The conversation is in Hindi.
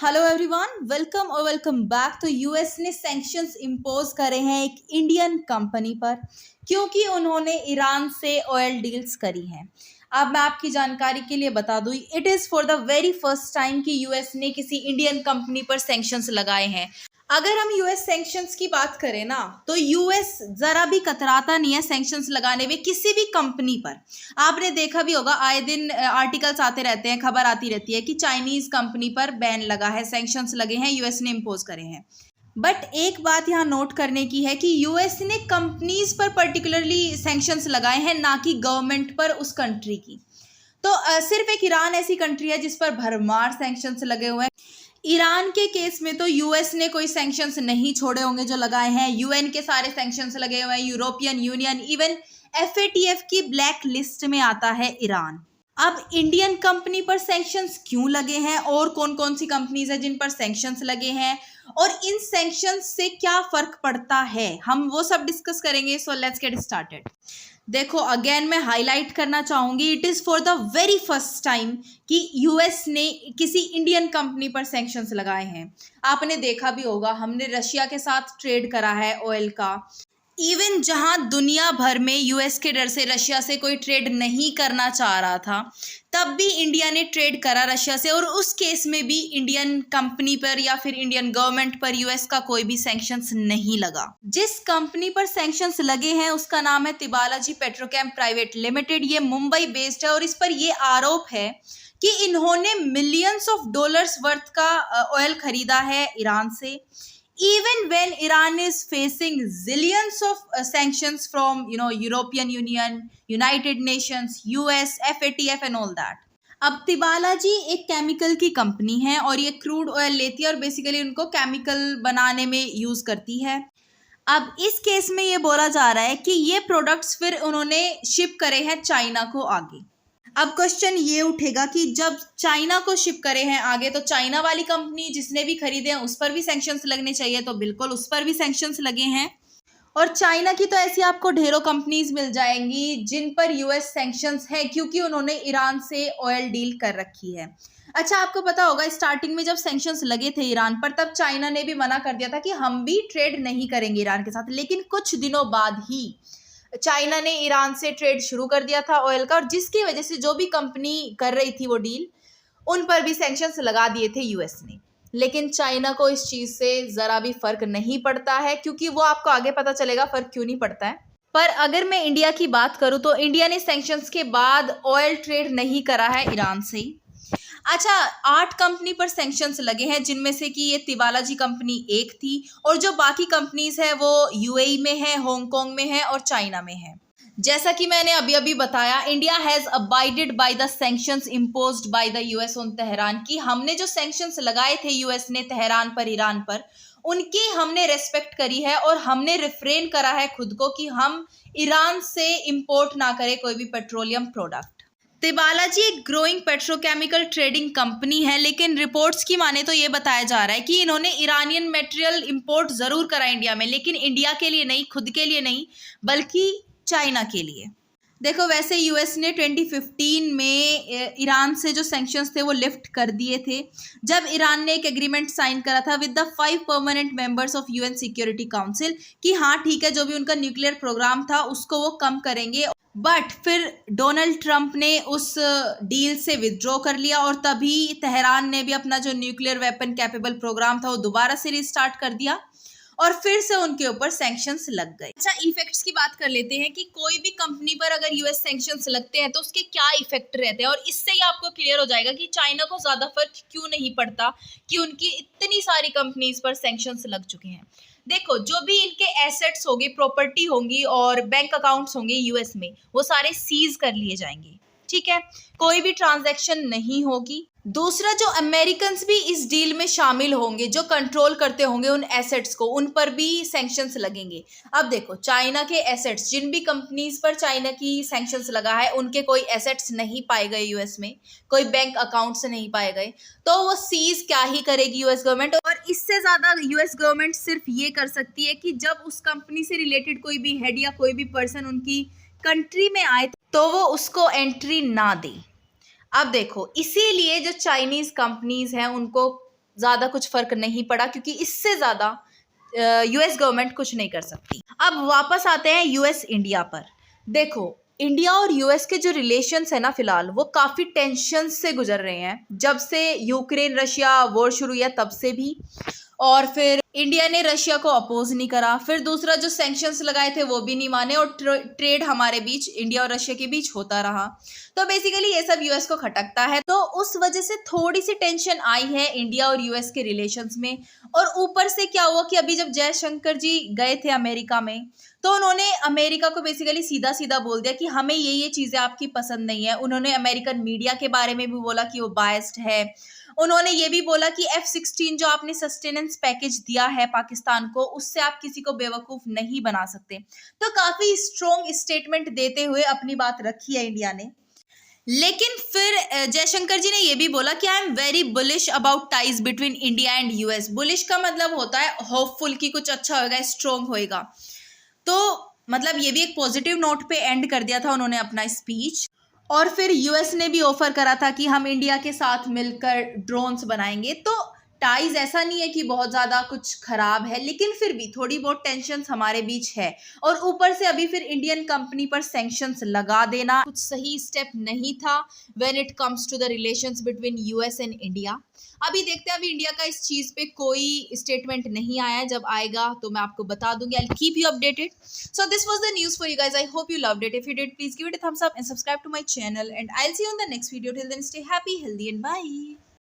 Hello everyone, welcome back. तो यूएस ने सैंक्शंस इम्पोज करे हैं एक इंडियन कंपनी पर क्योंकि उन्होंने ईरान से ऑयल डील्स करी हैं। अब मैं आपकी जानकारी के लिए बता दूं, it is for the very first time कि यूएस ने किसी इंडियन कंपनी पर सैंक्शंस लगाए हैं। अगर हम यूएस सैंक्शंस की बात करें ना, तो यूएस जरा भी कतराता नहीं है सैंक्शंस लगाने में किसी भी कंपनी पर। आपने देखा भी होगा, आए दिन आर्टिकल्स आते रहते हैं, खबर आती रहती है कि चाइनीज कंपनी पर बैन लगा है, सैंक्शंस लगे हैं, यूएस ने इम्पोज करे हैं। बट एक बात यहाँ नोट करने की है कि यूएस ने कंपनीज पर पर्टिकुलरली सैंक्शंस लगाए हैं, ना कि गवर्नमेंट पर उस कंट्री की। तो सिर्फ एक ईरान ऐसी कंट्री है जिस पर भरमार सैंक्शंस लगे हुए हैं। ईरान के केस में तो यूएस ने कोई सैंक्शंस नहीं छोड़े होंगे जो लगाए हैं। यूएन के सारे सैंक्शंस लगे हुए हैं, यूरोपियन यूनियन, इवन एफएटीएफ की ब्लैक लिस्ट में आता है ईरान। अब इंडियन कंपनी पर सैंक्शंस क्यों लगे हैं और कौन कौन सी कंपनीज है जिन पर सैंक्शंस लगे हैं और इन सैंक्शंस से क्या फर्क पड़ता है, हम वो सब डिस्कस करेंगे। So let's get started. देखो, अगेन मैं हाईलाइट करना चाहूंगी, it is for the very first time कि यूएस ने किसी इंडियन कंपनी पर सैंक्शंस लगाए हैं। आपने देखा भी होगा, हमने रशिया के साथ ट्रेड करा है ऑयल का। इवन जहां दुनिया भर में यूएस के डर से रशिया से कोई ट्रेड नहीं करना चाह रहा था, तब भी इंडिया ने ट्रेड करा रशिया से, और उस केस में भी इंडियन कंपनी पर या फिर इंडियन गवर्नमेंट पर यूएस का कोई भी सैंक्शंस नहीं लगा। जिस कंपनी पर सैंक्शंस लगे हैं उसका नाम है तिबालाजी पेट्रोकेम प्राइवेट लिमिटेड। ये मुंबई बेस्ड है और इस पर यह आरोप है कि इन्होंने मिलियंस ऑफ डॉलर्स वर्थ का ऑयल खरीदा है ईरान से, even when Iran is facing zillions of sanctions from European Union, United Nations, US, FATF and all that। अब तिबाला जी एक केमिकल की कंपनी है और ये क्रूड ऑयल लेती है और बेसिकली उनको केमिकल बनाने में यूज करती है। अब इस केस में ये बोला जा रहा है कि ये प्रोडक्ट्स फिर उन्होंने शिप करे हैं चाइना को आगे। अब क्वेश्चन ये उठेगा कि जब चाइना को शिप करे हैं आगे, तो चाइना वाली कंपनी जिसने भी खरीदे हैं उस पर भी सैंक्शंस लगने चाहिए, तो बिल्कुल उस पर भी सैंक्शंस लगे हैं। और चाइना की तो ऐसी आपको ढेरों कंपनीज मिल जाएंगी जिन पर यूएस सैंक्शंस है क्योंकि उन्होंने ईरान से ऑयल डील कर रखी है। अच्छा, आपको पता होगा स्टार्टिंग में जब सैंक्शंस लगे थे ईरान पर, तब चाइना ने भी मना कर दिया था कि हम भी ट्रेड नहीं करेंगे ईरान के साथ, लेकिन कुछ दिनों बाद ही चाइना ने ईरान से ट्रेड शुरू कर दिया था ऑयल का, और जिसकी वजह से जो भी कंपनी कर रही थी वो डील, उन पर भी सैंक्शंस लगा दिए थे यूएस ने। लेकिन चाइना को इस चीज से जरा भी फर्क नहीं पड़ता है, क्योंकि वो आपको आगे पता चलेगा फर्क क्यों नहीं पड़ता है। पर अगर मैं इंडिया की बात करूं तो इंडिया ने सैंक्शंस के बाद ऑयल ट्रेड नहीं करा है ईरान से। अच्छा, 8 कंपनी पर सैंक्शंस लगे हैं, जिनमें से कि ये तिबालाजी कंपनी एक थी, और जो बाकी कंपनीज है वो यूएई में है, हांगकांग में है और चाइना में है। जैसा कि मैंने अभी अभी बताया, India has abided by the sanctions imposed by the US on Tehran, कि हमने जो सैंक्शंस लगाए थे यूएस ने तेहरान पर, ईरान पर, उनकी हमने रेस्पेक्ट करी है और हमने रिफ्रेन करा है खुद को कि हम ईरान से इंपोर्ट ना करें कोई भी पेट्रोलियम प्रोडक्ट। तिबालाजी एक ग्रोइंग पेट्रोकेमिकल ट्रेडिंग कंपनी है, लेकिन रिपोर्ट्स की माने तो ये बताया जा रहा है कि इन्होंने ईरानियन मटेरियल इंपोर्ट जरूर करा इंडिया में, लेकिन इंडिया के लिए नहीं, खुद के लिए नहीं, बल्कि चाइना के लिए। देखो, वैसे यूएस ने 2015 में ईरान से जो सैंक्शंस थे वो लिफ्ट कर दिए थे, जब ईरान ने एक एग्रीमेंट साइन करा था with the 5 permanent members of UN security council कि हाँ ठीक है, जो भी उनका न्यूक्लियर प्रोग्राम था उसको वो कम करेंगे। बट फिर डोनाल्ड ट्रंप ने उस डील से विथड्रॉ कर लिया और तभी तेहरान ने भी अपना जो न्यूक्लियर वेपन कैपेबल प्रोग्राम था वो दोबारा से रिस्टार्ट कर दिया और फिर से उनके ऊपर सैंक्शंस लग गए। अच्छा, इफेक्ट्स की बात कर लेते हैं कि कोई भी कंपनी पर अगर यूएस सैंक्शंस लगते हैं तो उसके क्या इफेक्ट रहते हैं, और इससे ही आपको क्लियर हो जाएगा कि चाइना को ज्यादा फर्क क्यों नहीं पड़ता कि उनकी इतनी सारी कंपनीज पर सैंक्शंस लग चुके हैं। देखो, जो भी इनके एसेट्स होंगे, प्रॉपर्टी होंगी और बैंक अकाउंट्स होंगे यूएस में, वो सारे सीज कर लिए जाएंगे, ठीक है, कोई भी ट्रांजैक्शन नहीं होगी। दूसरा, जो अमेरिकन भी इस डील में शामिल होंगे, जो कंट्रोल करते होंगे उन एसेट्स को, उन पर भी सैंक्शंस लगेंगे। अब देखो, चाइना के एसेट्स, जिन भी कंपनीज पर चाइना की सैंक्शंस लगा है, उनके कोई एसेट्स नहीं पाए गए यूएस में, कोई बैंक अकाउंट्स नहीं पाए गए, तो वो सीज क्या ही करेगी यूएस गवर्नमेंट। और इससे ज्यादा यूएस गवर्नमेंट सिर्फ ये कर सकती है कि जब उस कंपनी से रिलेटेड कोई भी हेड या कोई भी पर्सन उनकी कंट्री में आए तो वो उसको एंट्री ना दे। अब देखो, इसीलिए जो चाइनीज कंपनीज हैं उनको ज़्यादा कुछ फ़र्क नहीं पड़ा, क्योंकि इससे ज़्यादा यूएस गवर्नमेंट कुछ नहीं कर सकती। अब वापस आते हैं यूएस इंडिया पर। देखो, इंडिया और यूएस के जो रिलेशंस है ना, फिलहाल वो काफ़ी टेंशन से गुजर रहे हैं। जब से यूक्रेन रशिया वॉर शुरू हुआ तब से भी, और फिर इंडिया ने रशिया को अपोज नहीं करा, फिर दूसरा जो सैंक्शंस लगाए थे वो भी नहीं माने, और ट्रेड हमारे बीच, इंडिया और रशिया के बीच होता रहा। तो बेसिकली ये सब यूएस को खटकता है, तो उस वजह से थोड़ी सी टेंशन आई है इंडिया और यूएस के रिलेशंस में। और ऊपर से क्या हुआ कि अभी जब जयशंकर जी गए थे अमेरिका में, तो उन्होंने अमेरिका को बेसिकली सीधा सीधा बोल दिया कि हमें ये चीज़ें आपकी पसंद नहीं है। उन्होंने अमेरिकन मीडिया के बारे में भी बोला कि वो बायस्ड है। उन्होंने ये भी बोला कि F-16 जो आपने सस्टेनेंस पैकेज दिया है पाकिस्तान को, उससे आप किसी को बेवकूफ़ नहीं बना सकते। तो काफ़ी स्ट्रॉन्ग स्टेटमेंट देते हुए अपनी बात रखी है इंडिया ने। लेकिन फिर जयशंकर जी ने ये भी बोला कि I am very bullish about ties between India and US. Bullish का मतलब होता है होपफुल कि कुछ अच्छा होगा, स्ट्रॉन्ग होएगा। तो मतलब ये भी एक पॉजिटिव नोट पे एंड कर दिया था उन्होंने अपना स्पीच। और फिर यूएस ने भी ऑफर करा था कि हम इंडिया के साथ मिलकर ड्रोन्स बनाएंगे। तो टाइज ऐसा नहीं है कि बहुत ज़्यादा कुछ खराब है, लेकिन फिर भी थोड़ी बहुत टेंशन्स हमारे बीच है। और ऊपर से अभी फिर इंडियन कंपनी पर सैंक्शंस लगा देना कुछ सही स्टेप नहीं था when it comes to the relations between US and India. अभी देखते हैं, अभी इंडिया का इस चीज़ पे कोई स्टेटमेंट नहीं आया है। जब आएगा तो मैं आपको बता दूंगी। I will keep you updated. So this was the news for you guys. I hope you loved it. If you did, please give it a thumbs up and subscribe to my channel. And I'll see you in the next video. Till then, stay happy, healthy, and bye.